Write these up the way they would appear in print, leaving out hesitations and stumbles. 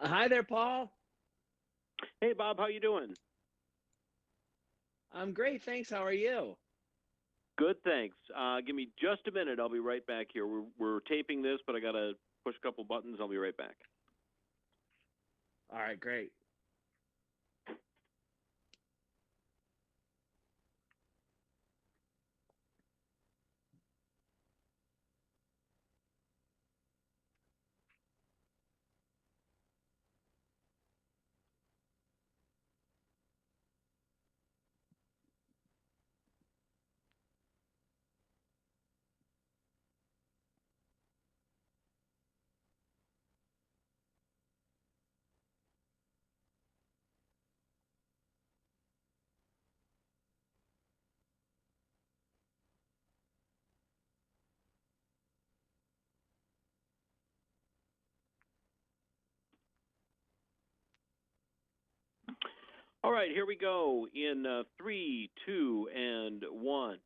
Hi there, Paul. Hey Bob, how you doing? I'm great, thanks. How are you? Good, thanks. Give me just a minute. I'll be right back here. We're taping this, but I gotta push a couple buttons. I'll be right back. All right, great. All right, here we go in three, two, and one.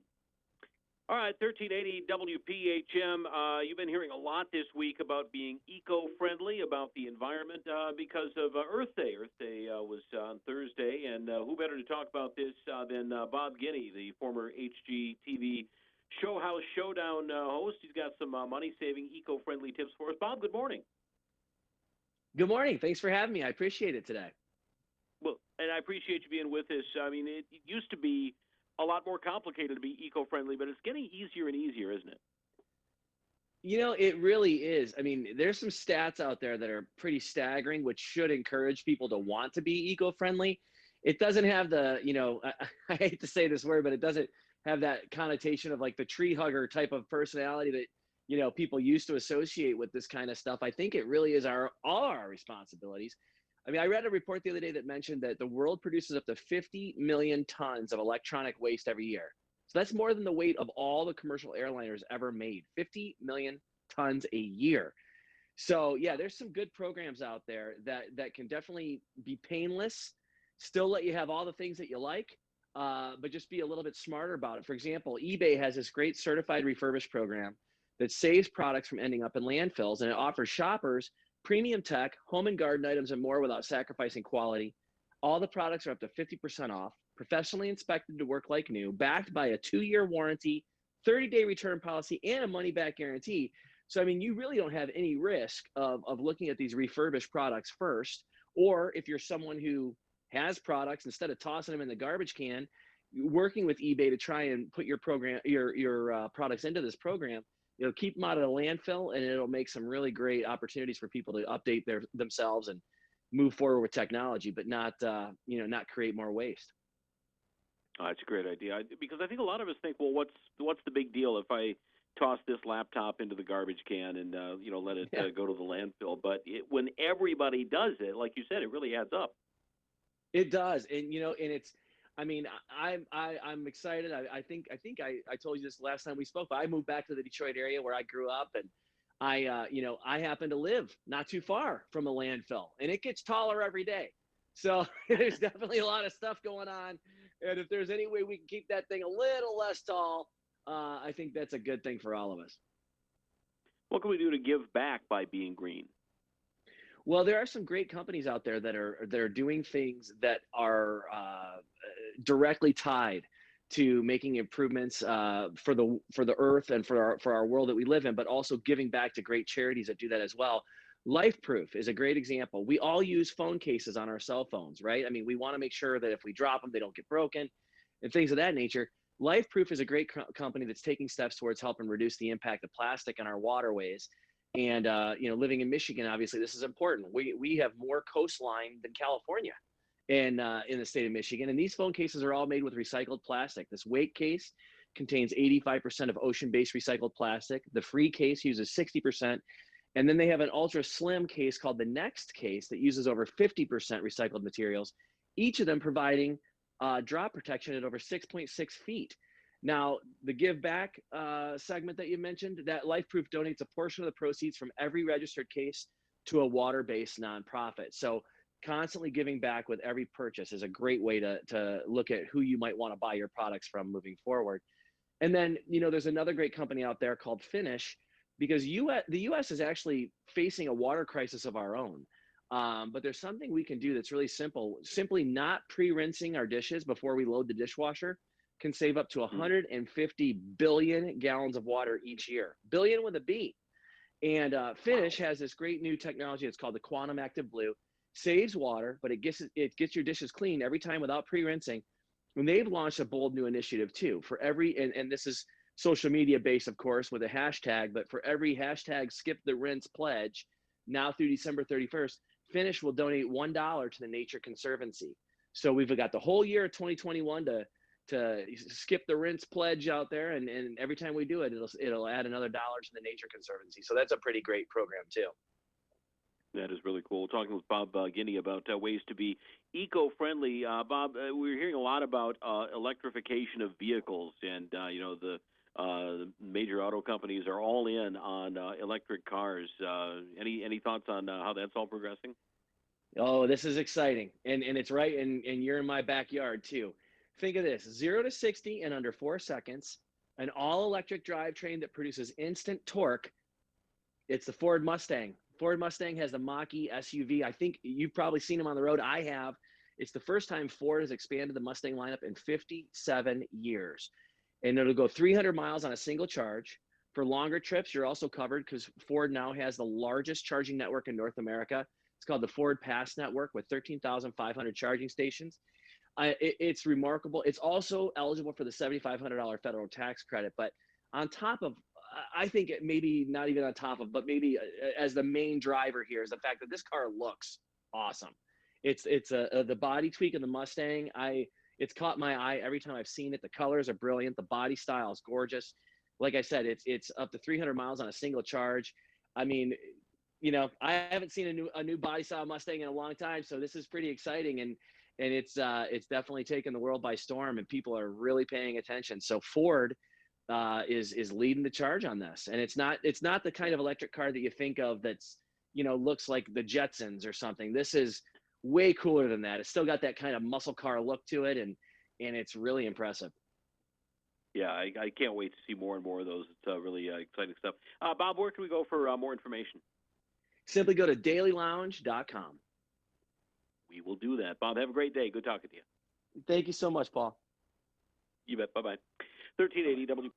All right, 1380 WPHM. You've been hearing a lot this week about being eco-friendly, about the environment because of Earth Day. Earth Day was on Thursday, and who better to talk about this than Bob Guiney, the former HGTV Show House Showdown host. He's got some money-saving, eco-friendly tips for us. Bob, good morning. Good morning. Thanks for having me. I appreciate it today. Well, and I appreciate you being with us. I mean, it used to be a lot more complicated to be eco-friendly, but it's getting easier and easier, isn't it? It really is. I mean, there's some stats out there that are pretty staggering, which should encourage people to want to be eco-friendly. It doesn't have I hate to say this word, but it doesn't have that connotation of like the tree hugger type of personality that, people used to associate with this kind of stuff. I think it really is all our responsibilities. I mean, I read a report the other day that mentioned that the world produces up to 50 million tons of electronic waste every year. So that's more than the weight of all the commercial airliners ever made. 50 million tons a year. So yeah, there's some good programs out there that can definitely be painless, still let you have all the things that you like, but just be a little bit smarter about it. For example, eBay has this great certified refurbished program that saves products from ending up in landfills, and it offers shoppers premium tech, home and garden items, and more without sacrificing quality. All the products are up to 50% off, professionally inspected to work like new, backed by a 2-year warranty, 30-day return policy, and a money back guarantee. So, I mean, you really don't have any risk of looking at these refurbished products first. Or if you're someone who has products, instead of tossing them in the garbage can, working with eBay to try and put your products into this program, keep them out of the landfill, and it'll make some really great opportunities for people to update themselves and move forward with technology, but not create more waste. That's a great idea because I think a lot of us think, well, what's the big deal if I toss this laptop into the garbage can and let it Yeah, go to the landfill? But when everybody does it, like you said, it really adds up. it does, and it's. I mean, I'm excited. I told you this last time we spoke, but I moved back to the Detroit area where I grew up, and I happen to live not too far from a landfill, and it gets taller every day. So there's definitely a lot of stuff going on, and if there's any way we can keep that thing a little less tall, I think that's a good thing for all of us. What can we do to give back by being green? Well, there are some great companies out there that are doing things that are directly tied to making improvements for the earth and for our world that we live in, but also giving back to great charities that do that as well. Life Proof is a great example. We all use phone cases on our cell phones, right? I mean, we want to make sure that if we drop them, they don't get broken and things of that nature. Life Proof is a great company that's taking steps towards helping reduce the impact of plastic in our waterways. And living in Michigan, obviously, this is important. We have more coastline than California in the state of Michigan. And these phone cases are all made with recycled plastic. This weight case contains 85% of ocean-based recycled plastic. The free case uses 60%. And then they have an ultra slim case called the Next case that uses over 50% recycled materials, each of them providing drop protection at over 6.6 feet. Now, the give back segment that you mentioned, that LifeProof donates a portion of the proceeds from every registered case to a water-based nonprofit. So constantly giving back with every purchase is a great way to look at who you might want to buy your products from moving forward. And then, there's another great company out there called Finish, because the U.S. is actually facing a water crisis of our own. But there's something we can do that's really simple. Simply not pre-rinsing our dishes before we load the dishwasher can save up to Mm. 150 billion gallons of water each year. Billion with a B. And Wow. Finish has this great new technology. It's called the Quantum Active Blue. Saves water, but it gets your dishes clean every time without pre-rinsing. And they've launched a bold new initiative too. For every and this is social media based, of course, with a hashtag. But for every hashtag Skip the Rinse pledge, now through December 31st, Finish will donate $1 to the Nature Conservancy. So we've got the whole year of 2021 to skip the rinse pledge out there, and every time we do it, it'll add another dollar to the Nature Conservancy. So that's a pretty great program too. That is really cool. Talking with Bob Guiney about ways to be eco-friendly. Bob, we're hearing a lot about electrification of vehicles, and the major auto companies are all in on electric cars. Any thoughts on how that's all progressing? Oh, this is exciting, and it's right, and you're in my backyard too. Think of this: 0 to 60 in under 4 seconds, an all-electric drivetrain that produces instant torque. It's the Ford Mustang. Ford Mustang has the Mach-E SUV. I think you've probably seen them on the road. I have. It's the first time Ford has expanded the Mustang lineup in 57 years. And it'll go 300 miles on a single charge. For longer trips, you're also covered because Ford now has the largest charging network in North America. It's called the Ford Pass Network with 13,500 charging stations. It's remarkable. It's also eligible for the $7,500 federal tax credit. But on top of, I think it maybe not even on top of, but maybe as the main driver here is the fact that this car looks awesome. It's the body tweak of the Mustang. It's caught my eye every time I've seen it. The colors are brilliant. The body style is gorgeous. Like I said, it's up to 300 miles on a single charge. I mean, I haven't seen a new body style Mustang in a long time, so this is pretty exciting, and it's definitely taken the world by storm, and people are really paying attention. So Ford is leading the charge on this, and it's not the kind of electric car that you think of that's looks like the Jetsons or something. This is way cooler than that. It's still got that kind of muscle car look to it, and it's really impressive. Yeah, I can't wait to see more and more of those. It's really exciting stuff. Bob, where can we go for more information? Simply go to dailylounge.com. We will do that. Bob, have a great day. Good talking to you. Thank you so much, Paul. You bet. Bye bye. Bye-bye. 1380 W.